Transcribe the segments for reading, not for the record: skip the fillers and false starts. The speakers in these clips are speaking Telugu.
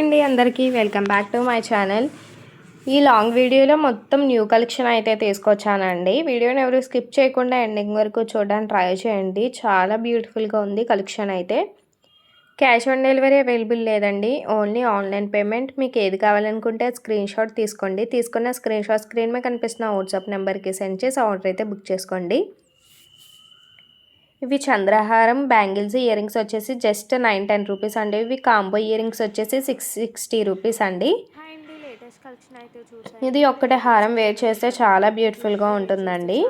అండి అందరికీ welcome back to my channel. ఈ లాంగ్ వీడియోలో మొత్తం న్యూ కలెక్షన్ అయితే తీసుకొచ్చానండి. వీడియోని ఎవరు స్కిప్ చేయకుండా ఎండింగ్ వరకు చూడడానికి ట్రై చేయండి. చాలా బ్యూటిఫుల్గా ఉంది కలెక్షన్ అయితే. క్యాష్ ఆన్ డెలివరీ అవైలబుల్ లేదండి, ఓన్లీ ఆన్లైన్ పేమెంట్. మీకు ఏది కావాలనుకుంటే స్క్రీన్ షాట్ తీసుకోండి. తీసుకున్న స్క్రీన్ షాట్ స్క్రీన్ మీద కనిపిస్తున్న వాట్సాప్ నెంబర్కి సెండ్ చేసి ఆర్డర్ అయితే బుక్ చేసుకోండి. ఇవి చంద్రహారం బ్యాంగిల్స్ ఇయర్ రింగ్స్ వచ్చేసి జస్ట్ 910 రూపీస్ అండి. ఇవి కాంబో ఇయర్ రింగ్స్ వచ్చేసి 660 రూపీస్ అండి. ఇది ఒక్కటే హారం వేర్ చేస్తే చాలా బ్యూటిఫుల్గా ఉంటుందండి.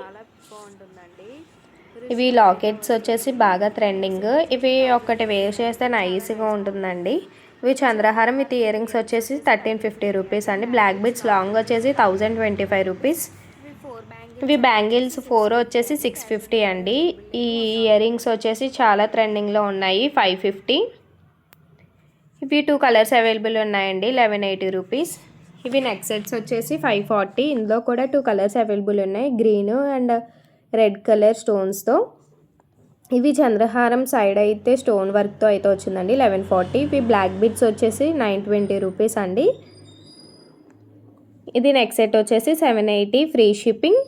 ఇవి లాకెట్స్ వచ్చేసి బాగా ట్రెండింగ్. ఇవి ఒక్కటి వేర్ చేస్తే నైస్గా ఉంటుందండి. ఇవి చంద్రహారం విత్ ఇయర్ రింగ్స్ వచ్చేసి 1350 రూపీస్ అండి. బ్లాక్ బిట్స్ లాంగ్ వచ్చేసి 1025 రూపీస్. ఇవి బ్యాంగిల్స్ 4 వచ్చేసి 650 అండి. ఈ ఇయర్ రింగ్స్ వచ్చేసి చాలా ట్రెండింగ్లో ఉన్నాయి, 550. ఇవి 2 కలర్స్ అవైలబుల్ ఉన్నాయండి, 1180 రూపీస్. ఇవి నెక్ సెట్స్ వచ్చేసి 540. ఇందులో కూడా 2 కలర్స్ అవైలబుల్ ఉన్నాయి, గ్రీన్ అండ్ రెడ్ కలర్ స్టోన్స్తో. ఇవి చంద్రహారం సైడ్ అయితే స్టోన్ వర్క్తో అయితే వచ్చిందండి, 1140. ఇవి బ్లాక్ బిట్స్ వచ్చేసి 920 రూపీస్ అండి. ఇది నెక్ సెట్ వచ్చేసి 780 ఫ్రీ షిప్పింగ్.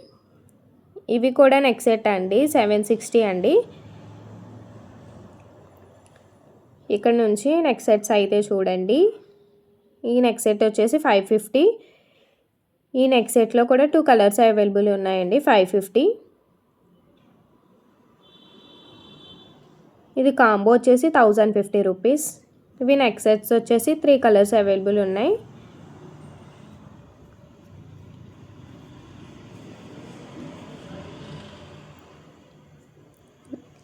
ఇవి కూడా నెక్ సెట్ అండి, 760 అండి. ఇక్కడ నుంచి నెక్ సెట్స్ అయితే చూడండి. ఈ నెక్ సెట్ వచ్చేసి 550. ఈ నెక్ సెట్లో కూడా 2 కలర్స్ అవైలబుల్ ఉన్నాయండి, 550. ఇది కాంబో వచ్చేసి 1050 రూపీస్. ఇవి నెక్ సెట్స్ వచ్చేసి 3 కలర్స్ అవైలబుల్ ఉన్నాయి.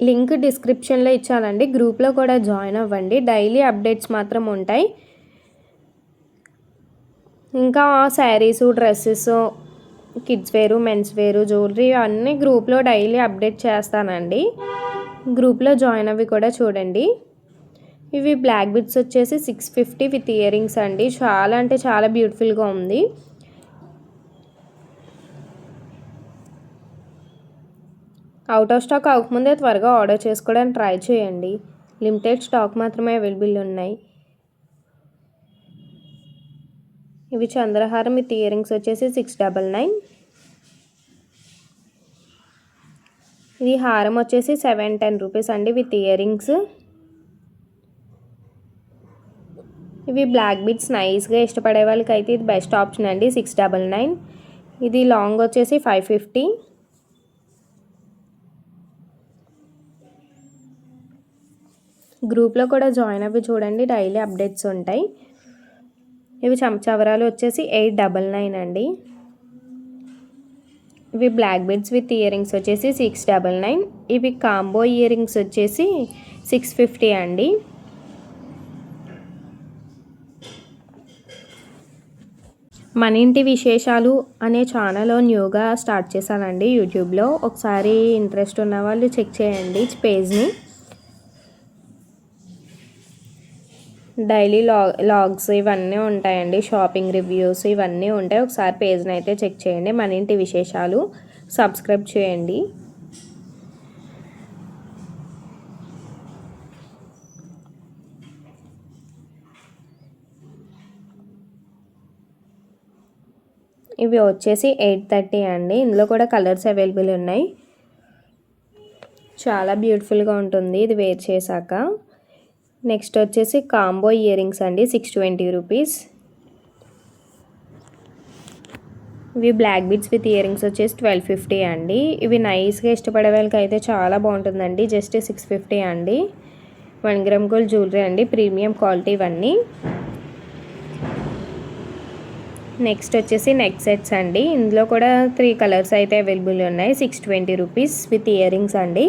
లింక్ డిస్క్రిప్షన్లో ఇచ్చానండి, గ్రూప్లో కూడా జాయిన్ అవ్వండి. డైలీ అప్డేట్స్ మాత్రం ఉంటాయి. ఇంకా శారీసు, డ్రెస్సెస్, కిడ్స్ వేరు, మెన్స్ వేరు, జ్యువెలరీ అన్నీ గ్రూప్లో డైలీ అప్డేట్ చేస్తానండి. గ్రూప్లో జాయిన్ అవి కూడా చూడండి. ఇవి బ్లాక్ బిట్స్ వచ్చేసి 650 విత్ ఇయర్ రింగ్స్ అండి. చాలా అంటే చాలా బ్యూటిఫుల్గా ఉంది. అవుట్ ఆఫ్ స్టాక్ అవ్వకముందే త్వరగా ఆర్డర్ చేసుకోవడానికి ట్రై చేయండి. లిమిటెడ్ స్టాక్ మాత్రమే అవైలబుల్ ఉన్నాయి. ఇవి చంద్రహారం విత్ ఇయర్ రింగ్స్ వచ్చేసి 699. ఇది హారం వచ్చేసి 710 రూపీస్ అండి విత్ ఇయర్ రింగ్స్. ఇవి బ్లాక్ బిట్స్ నైస్గా ఇష్టపడే వాళ్ళకి అయితే ఇది బెస్ట్ ఆప్షన్ అండి, 699. ఇది లాంగ్ వచ్చేసి 550. గ్రూప్లో కూడా జాయిన్ అవ్వి చూడండి, డైలీ అప్డేట్స్ ఉంటాయి. ఇవి చమచవరాలు వచ్చేసి 899 అండి. ఇవి black beads with earrings వచ్చేసి 699. ఇవి కాంబో ఇయర్ రింగ్స్ వచ్చేసి 650 అండి. మన ఇంటి విశేషాలు అనే ఛానల్ న్యూగా స్టార్ట్ చేశానండి యూట్యూబ్లో. ఒకసారి ఇంట్రెస్ట్ ఉన్న వాళ్ళు చెక్ చేయండి పేజ్ని. డైలీ లాగ్స్ ఇవన్నీ ఉంటాయండి, షాపింగ్ రివ్యూస్ ఇవన్నీ ఉంటాయి. ఒకసారి పేజ్ని అయితే చెక్ చేయండి. మన ఇంటి విశేషాలు సబ్స్క్రైబ్ చేయండి. ఇవి వచ్చేసి 830 అండి. ఇందులో కూడా కలర్స్ అవైలబుల్ ఉన్నాయి. చాలా బ్యూటిఫుల్గా ఉంటుంది ఇది వేర్ చేశాక. నెక్స్ట్ వచ్చేసి కాంబో ఇయర్ రింగ్స్ అండి, 620 రూపీస్. ఇవి black bits with earrings వచ్చేసి 1250 అండి. ఇవి నైస్గా ఇష్టపడే వాళ్ళకి అయితే చాలా బాగుంటుందండి, జస్ట్ 650 అండి. 1 గ్రామ్ గోల్డ్ జ్యువెలరీ అండి, ప్రీమియం క్వాలిటీ ఇవన్నీ. నెక్స్ట్ వచ్చేసి నెక్ సెట్స్ అండి. ఇందులో కూడా 3 కలర్స్ అయితే అవైలబుల్ ఉన్నాయి, 620 రూపీస్ విత్ ఇయర్ రింగ్స్ అండి.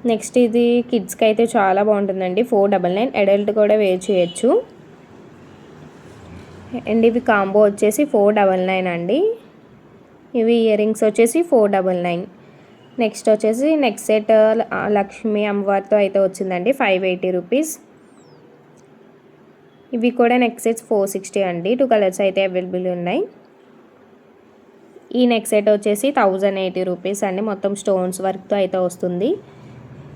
నెక్స్ట్ ఇది కిడ్స్కి అయితే చాలా బాగుంటుందండి, 499. అడల్ట్ కూడా వేర్ చేయొచ్చు. అండ్ ఇవి కాంబో వచ్చేసి 499 అండి. ఇవి ఇయర్ రింగ్స్ వచ్చేసి 499. నెక్స్ట్ వచ్చేసి నెక్ సెట్ లక్ష్మీ అమ్మవారితో అయితే వచ్చిందండి, 580 రూపీస్. ఇవి కూడా నెక్ సెట్స్ 460 అండి. 2 కలర్స్ అయితే అవైలబుల్ ఉన్నాయి. ఈ నెక్ సెట్ వచ్చేసి 1080 రూపీస్ అండి, మొత్తం స్టోన్స్ వర్క్తో అయితే వస్తుంది.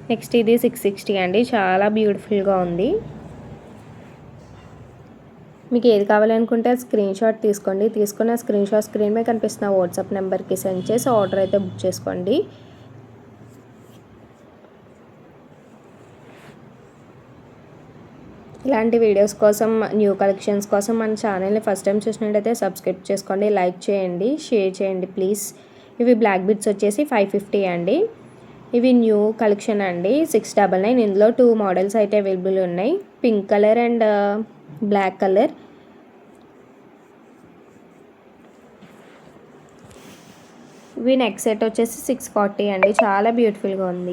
నెక్స్ట్ ఇది 660 అండి, చాలా బ్యూటిఫుల్గా ఉంది. మీకు ఏది కావాలనుకుంటే స్క్రీన్ షాట్ తీసుకోండి. తీసుకున్న స్క్రీన్ షాట్ స్క్రీన్ మీద కనిపిస్తున్న వాట్సాప్ నెంబర్కి సెండ్ చేసి ఆర్డర్ అయితే బుక్ చేసుకోండి. ఇలాంటి వీడియోస్ కోసం, న్యూ కలెక్షన్స్ కోసం మన ఛానల్ని ఫస్ట్ టైం చూసినట్టయితే సబ్స్క్రైబ్ చేసుకోండి, లైక్ చేయండి, షేర్ చేయండి ప్లీజ్. ఇవి బ్లాక్ బిట్స్ వచ్చేసి 550 అండి. ఇవి న్యూ కలెక్షన్ అండి, 699. ఇందులో 2 మోడల్స్ అయితే అవైలబుల్ ఉన్నాయి, pink colour and black colour. ఇవి నెక్ సెట్ వచ్చేసి 640 అండి, చాలా బ్యూటిఫుల్గా ఉంది.